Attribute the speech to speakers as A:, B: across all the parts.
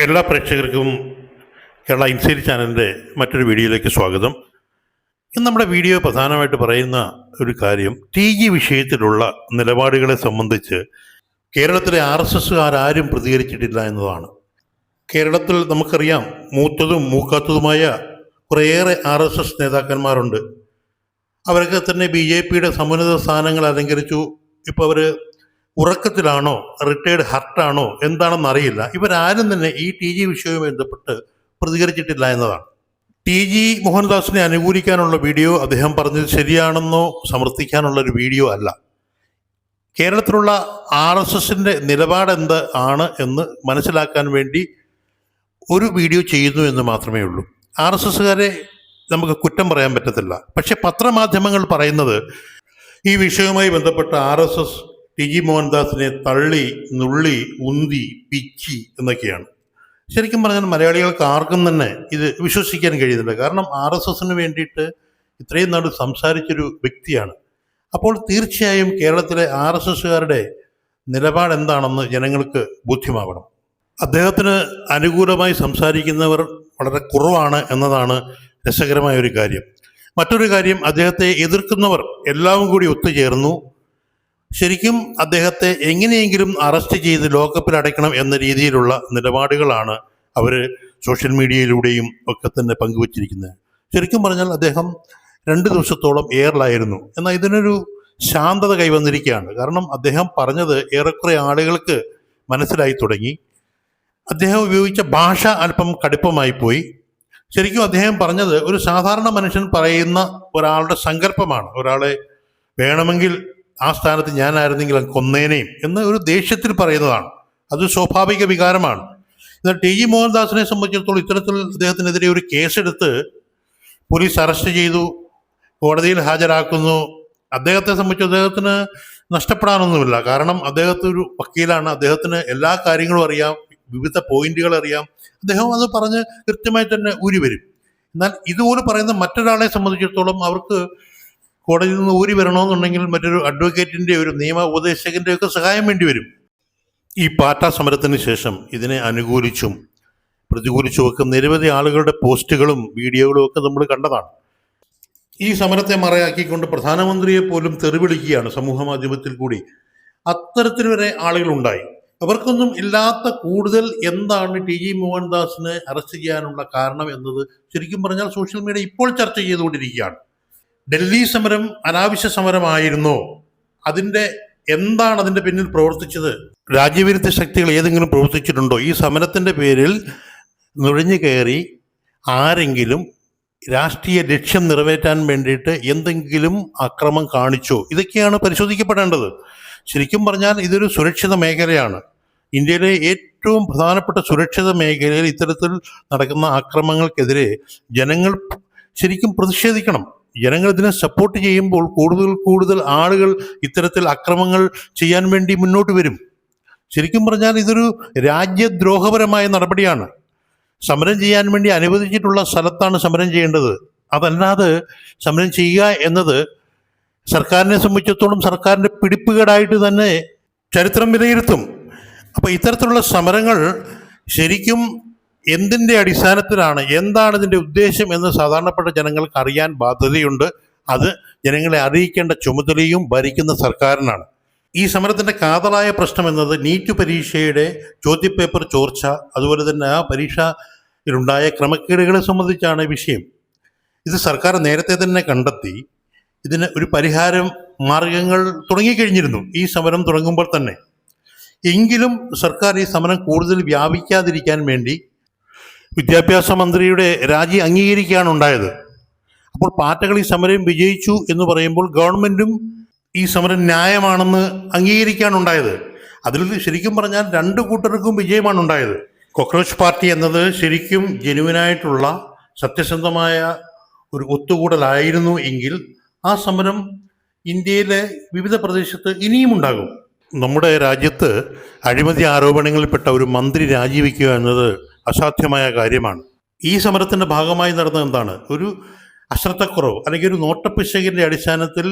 A: എല്ലാ പ്രേക്ഷകർക്കും കേരള ഇൻസൈറ്റ് ചാനലിൻ്റെ മറ്റൊരു വീഡിയോയിലേക്ക് സ്വാഗതം. ഇന്ന് നമ്മുടെ വീഡിയോ പ്രധാനമായിട്ട് പറയുന്ന ഒരു കാര്യം TG വിഷയത്തിലുള്ള നിലപാടുകളെ സംബന്ധിച്ച് കേരളത്തിലെ RSSകാരും പ്രതികരിച്ചിട്ടില്ല എന്നതാണ്. കേരളത്തിൽ നമുക്കറിയാം മൂത്തതും മൂക്കാത്തതുമായ കുറേയേറെ RSS നേതാക്കന്മാരുണ്ട്. അവരൊക്കെ തന്നെ BJPയുടെ സമുന്നത സ്ഥാനങ്ങൾ അലങ്കരിച്ചു. ഇപ്പോൾ അവർ ഉറക്കത്തിലാണോ റിട്ടയർഡ് ഹർട്ടാണോ എന്താണെന്ന് അറിയില്ല. ഇവരാരും തന്നെ ഈ TG വിഷയവുമായി ബന്ധപ്പെട്ട് പ്രതികരിച്ചിട്ടില്ല എന്നതാണ്. TG മോഹൻദാസിനെ അനുകൂലിക്കാനുള്ള വീഡിയോ അദ്ദേഹം പറഞ്ഞത് ശരിയാണെന്നോ സമർത്ഥിക്കാനുള്ള ഒരു വീഡിയോ അല്ല. കേരളത്തിലുള്ള RSSന്റെ നിലപാടെന്ത് ആണ് എന്ന് മനസ്സിലാക്കാൻ വേണ്ടി ഒരു വീഡിയോ ചെയ്യുന്നു എന്ന് മാത്രമേ ഉള്ളൂ. RSSകാരെ നമുക്ക് കുറ്റം പറയാൻ പറ്റത്തില്ല. പക്ഷെ പത്രമാധ്യമങ്ങൾ പറയുന്നത് ഈ വിഷയവുമായി ബന്ധപ്പെട്ട RSS TG മോഹൻദാസിനെ തള്ളി നുള്ളി ഉന്തി പിച്ചി എന്നൊക്കെയാണ്. ശരിക്കും പറഞ്ഞാൽ മലയാളികൾക്ക് ആർക്കും തന്നെ ഇത് വിശ്വസിക്കാൻ കഴിയുന്നില്ല. കാരണം RSSന് വേണ്ടിയിട്ട് ഇത്രയും നാൾ സംസാരിച്ചൊരു വ്യക്തിയാണ്. അപ്പോൾ തീർച്ചയായും കേരളത്തിലെ RSSകാരുടെ നിലപാട് എന്താണെന്ന് ജനങ്ങൾക്ക് ബോധ്യമാവണം. അദ്ദേഹത്തിന് അനുകൂലമായി സംസാരിക്കുന്നവർ വളരെ കുറവാണ് എന്നതാണ് രസകരമായ ഒരു കാര്യം. മറ്റൊരു കാര്യം, അദ്ദേഹത്തെ എതിർക്കുന്നവർ എല്ലാവരും കൂടി ഒത്തുചേർന്നു ശരിക്കും അദ്ദേഹത്തെ എങ്ങനെയെങ്കിലും അറസ്റ്റ് ചെയ്ത് ലോക്കപ്പിൽ അടയ്ക്കണം എന്ന രീതിയിലുള്ള നിലപാടുകളാണ് അവർ സോഷ്യൽ മീഡിയയിലൂടെയും ഒക്കെ തന്നെ പങ്കുവച്ചിരിക്കുന്നത്. ശരിക്കും പറഞ്ഞാൽ അദ്ദേഹം 2 ദിവസത്തോളം എയറിലായിരുന്നു. എന്നാൽ ഇതിനൊരു ശാന്തത കൈവന്നിരിക്കുകയാണ്. കാരണം അദ്ദേഹം പറഞ്ഞത് ഏറെക്കുറെ ആളുകൾക്ക് മനസ്സിലായി തുടങ്ങി. അദ്ദേഹം ഉപയോഗിച്ച ഭാഷ അല്പം കടുപ്പമായി പോയി. ശരിക്കും അദ്ദേഹം പറഞ്ഞത് ഒരു സാധാരണ മനുഷ്യൻ പറയുന്ന ഒരാളുടെ സങ്കല്പമാണ്. ഒരാളെ വേണമെങ്കിൽ ആ സ്ഥാനത്ത് ഞാനായിരുന്നെങ്കിൽ കൊന്നേനേയും എന്ന ഒരു ദേഷ്യത്തിൽ പറയുന്നതാണ്. അത് സ്വാഭാവിക വികാരമാണ്. എന്നാൽ TG മോഹൻദാസിനെ സംബന്ധിച്ചിടത്തോളം ഇത്തരത്തിൽ അദ്ദേഹത്തിനെതിരെ ഒരു കേസെടുത്ത് പോലീസ് അറസ്റ്റ് ചെയ്തു, കോടതിയിൽ ഹാജരാക്കുന്നു. അദ്ദേഹത്തെ സംബന്ധിച്ച് അദ്ദേഹത്തിന് നഷ്ടപ്പെടാനൊന്നുമില്ല. കാരണം അദ്ദേഹത്തെ ഒരു വക്കീലാണ്, അദ്ദേഹത്തിന് എല്ലാ കാര്യങ്ങളും അറിയാം, വിവിധ പോയിന്റുകൾ അറിയാം. അദ്ദേഹം അത് പറഞ്ഞ് കൃത്യമായി തന്നെ ഊരി വരും. എന്നാൽ ഇതുപോലെ പറയുന്ന മറ്റൊരാളെ സംബന്ധിച്ചിടത്തോളം അവർക്ക് കോടതിയിൽ നിന്ന് ഊരി വരണമെന്നുണ്ടെങ്കിൽ മറ്റൊരു അഡ്വക്കേറ്റിൻ്റെ ഒരു നിയമ ഉപദേശകൻ്റെ ഒക്കെ സഹായം വേണ്ടി വരും. ഈ പാറ്റ സമരത്തിന് ശേഷം ഇതിനെ അനുകൂലിച്ചും പ്രതികൂലിച്ചും ഒക്കെ നിരവധി ആളുകളുടെ പോസ്റ്റുകളും വീഡിയോകളും ഒക്കെ നമ്മൾ കണ്ടതാണ്. ഈ സമരത്തെ മറയാക്കിക്കൊണ്ട് പ്രധാനമന്ത്രിയെ പോലും തെറിവിളിക്കുകയാണ് സമൂഹ മാധ്യമത്തിൽ കൂടി. അത്തരത്തിൽ വരെ ആളുകളുണ്ടായി. അവർക്കൊന്നും ഇല്ലാത്ത കൂടുതൽ എന്താണ് TG മോഹൻദാസിനെ അറസ്റ്റ് ചെയ്യാനുള്ള കാരണം എന്നത് ശരിക്കും പറഞ്ഞാൽ സോഷ്യൽ മീഡിയ ഇപ്പോൾ ചർച്ച ചെയ്തുകൊണ്ടിരിക്കുകയാണ്. ഡൽഹി സമരം അനാവശ്യ സമരമായിരുന്നോ? എന്താണ് അതിൻ്റെ പിന്നിൽ പ്രവർത്തിച്ചത്? രാജ്യവിരുദ്ധ ശക്തികൾ ഏതെങ്കിലും പ്രവർത്തിച്ചിട്ടുണ്ടോ? ഈ സമരത്തിൻ്റെ പേരിൽ നുഴഞ്ഞു കയറി ആരെങ്കിലും രാഷ്ട്രീയ ലക്ഷ്യം നിറവേറ്റാൻ വേണ്ടിയിട്ട് എന്തെങ്കിലും അക്രമം കാണിച്ചോ? ഇതൊക്കെയാണ് പരിശോധിക്കപ്പെടേണ്ടത്. ശരിക്കും പറഞ്ഞാൽ ഇതൊരു സുരക്ഷിത മേഖലയാണ്. ഇന്ത്യയിലെ ഏറ്റവും പ്രധാനപ്പെട്ട സുരക്ഷിത മേഖലയിൽ ഇത്തരത്തിൽ നടക്കുന്ന അക്രമങ്ങൾക്കെതിരെ ജനങ്ങൾ ശരിക്കും പ്രതിഷേധിക്കണം. ജനങ്ങൾ ഇതിനെ സപ്പോർട്ട് ചെയ്യുമ്പോൾ കൂടുതൽ ആളുകൾ ഇത്തരത്തിൽ അക്രമങ്ങൾ ചെയ്യാൻ വേണ്ടി മുന്നോട്ട് വരും. ശരിക്കും പറഞ്ഞാൽ ഇതൊരു രാജ്യദ്രോഹപരമായ നടപടിയാണ്. സമരം ചെയ്യാൻ വേണ്ടി അനുവദിച്ചിട്ടുള്ള സ്ഥലത്താണ് സമരം ചെയ്യേണ്ടത്. അതല്ലാതെ സമരം ചെയ്യുക എന്നത് സർക്കാരിനെ സംബന്ധിച്ചിടത്തോളം സർക്കാരിൻ്റെ പിടിപ്പുകേടായിട്ട് തന്നെ ചരിത്രം വിലയിരുത്തും. അപ്പോൾ ഇത്തരത്തിലുള്ള സമരങ്ങൾ ശരിക്കും എന്തിൻ്റെ അടിസ്ഥാനത്തിലാണ്, എന്താണ് ഇതിൻ്റെ ഉദ്ദേശം എന്ന് സാധാരണപ്പെട്ട ജനങ്ങൾക്ക് അറിയാൻ ബാധ്യതയുണ്ട്. അത് ജനങ്ങളെ അറിയിക്കേണ്ട ചുമതലയും ഭരിക്കുന്ന സർക്കാരിനാണ്. ഈ സമരത്തിൻ്റെ കാതലായ പ്രശ്നം എന്നത് നീറ്റ് പരീക്ഷയുടെ ചോദ്യപേപ്പർ ചോർച്ച, അതുപോലെ തന്നെ ആ പരീക്ഷയിലുണ്ടായ ക്രമക്കേടുകളെ സംബന്ധിച്ചാണ് വിഷയം. ഇത് സർക്കാർ നേരത്തെ തന്നെ കണ്ടെത്തി ഇതിന് ഒരു പരിഹാരം മാർഗങ്ങൾ തുടങ്ങിക്കഴിഞ്ഞിരുന്നു ഈ സമരം തുടങ്ങുമ്പോൾ തന്നെ. എങ്കിലും സർക്കാർ ഈ സമരം കൂടുതൽ വ്യാപിക്കാതിരിക്കാൻ വേണ്ടി വിദ്യാഭ്യാസ മന്ത്രിയുടെ രാജി അംഗീകരിക്കുകയാണ് ഉണ്ടായത്. അപ്പോൾ പാർട്ടികൾ ഈ സമരം വിജയിച്ചു എന്ന് പറയുമ്പോൾ ഗവൺമെൻറ്റും ഈ സമരം ന്യായമാണെന്ന് അംഗീകരിക്കുകയാണ് ഉണ്ടായത്. അതിൽ ശരിക്കും പറഞ്ഞാൽ 2 കൂട്ടർക്കും വിജയമാണ് ഉണ്ടായത്. കോക്രോച്ച് പാർട്ടി എന്നത് ശരിക്കും ജെനുവിനായിട്ടുള്ള സത്യസന്ധമായ ഒരു ഒത്തുകൂടലായിരുന്നു എങ്കിൽ ആ സമരം ഇന്ത്യയിലെ വിവിധ പ്രദേശത്ത് ഇനിയും ഉണ്ടാകും. നമ്മുടെ രാജ്യത്ത് അഴിമതി ആരോപണങ്ങളിൽപ്പെട്ട ഒരു മന്ത്രി രാജിവെക്കുക എന്നത് അസാധ്യമായ കാര്യമാണ്. ഈ സമരത്തിൻ്റെ ഭാഗമായി നടന്നത് എന്താണ്? ഒരു അശ്രദ്ധക്കുറവ് അല്ലെങ്കിൽ ഒരു നോട്ടപ്പിശകിൻ്റെ അടിസ്ഥാനത്തിൽ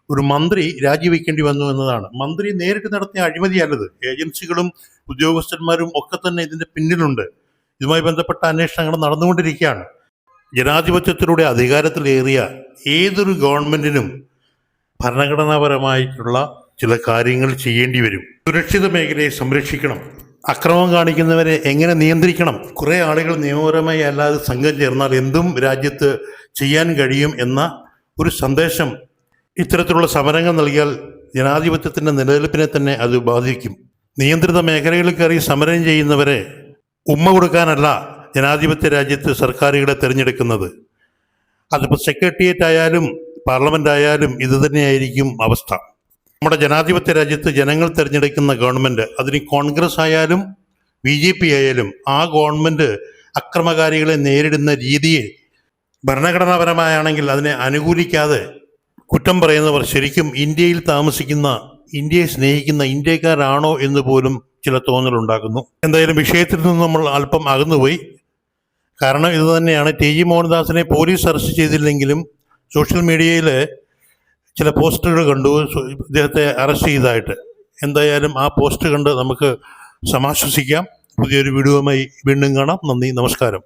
A: ഒരു മന്ത്രി രാജിവെക്കേണ്ടി വന്നു എന്നതാണ്. മന്ത്രി നേരിട്ട് നടത്തിയ അഴിമതിയല്ലത്. ഏജൻസികളും ഉദ്യോഗസ്ഥന്മാരും ഒക്കെ തന്നെ ഇതിന്റെ പിന്നിലുണ്ട്. ഇതുമായി ബന്ധപ്പെട്ട അന്വേഷണങ്ങൾ നടന്നുകൊണ്ടിരിക്കുകയാണ്. ജനാധിപത്യത്തിലൂടെ അധികാരത്തിലേറിയ ഏതൊരു ഗവൺമെന്റിനും ഭരണഘടനാപരമായിട്ടുള്ള ചില കാര്യങ്ങൾ ചെയ്യേണ്ടി വരും. സുരക്ഷിത മേഖലയെ സംരക്ഷിക്കണം, അക്രമം കാണിക്കുന്നവരെ എങ്ങനെ നിയന്ത്രിക്കണം. കുറേ ആളുകൾ നിയമപരമായി അല്ലാതെ സംഘം ചേർന്നാൽ എന്തും രാജ്യത്ത് ചെയ്യാൻ കഴിയും എന്ന ഒരു സന്ദേശം ഇത്തരത്തിലുള്ള സമരങ്ങൾ നൽകിയാൽ ജനാധിപത്യത്തിൻ്റെ നിലനിൽപ്പിനെ തന്നെ അത് ബാധിക്കും. നിയന്ത്രിത മേഖലകളിൽ കയറി സമരം ചെയ്യുന്നവരെ ഉമ്മ കൊടുക്കാനല്ല ജനാധിപത്യ രാജ്യത്ത് സർക്കാരുകളെ തിരഞ്ഞെടുക്കുന്നത്. അതിപ്പോൾ സെക്രട്ടേറിയറ്റ് ആയാലും പാർലമെന്റ് ആയാലും ഇത് തന്നെയായിരിക്കും അവസ്ഥ. നമ്മുടെ ജനാധിപത്യ രാജ്യത്ത് ജനങ്ങൾ തിരഞ്ഞെടുക്കുന്ന ഗവൺമെന്റ്, അതിന് കോൺഗ്രസ് ആയാലും BJP ആയാലും, ആ ഗവൺമെന്റ് അക്രമകാരികളെ നേരിടുന്ന രീതിയെ ഭരണഘടനാപരമായാണെങ്കിൽ അതിനെ അനുകൂലിക്കാതെ കുറ്റം പറയുന്നവർ ശരിക്കും ഇന്ത്യയിൽ താമസിക്കുന്ന, ഇന്ത്യയെ സ്നേഹിക്കുന്ന ഇന്ത്യക്കാരാണോ എന്ന് പോലും ചില തോന്നലുണ്ടാക്കുന്നു. എന്തായാലും വിഷയത്തിൽ നിന്ന് നമ്മൾ അല്പം അകന്നുപോയി. കാരണം ഇത് തന്നെയാണ്. TG മോഹൻദാസിനെ പോലീസ് അറസ്റ്റ് ചെയ്തില്ലെങ്കിലും സോഷ്യൽ മീഡിയയിൽ ചില പോസ്റ്റുകൾ കണ്ടു ഇദ്ദേഹത്തെ അറസ്റ്റ് ചെയ്തതായിട്ട്. എന്തായാലും ആ പോസ്റ്റ് കണ്ട് നമുക്ക് സമാശ്വസിക്കാം. പുതിയൊരു വീഡിയോയുമായി വീണ്ടും കാണാം. നന്ദി, നമസ്കാരം.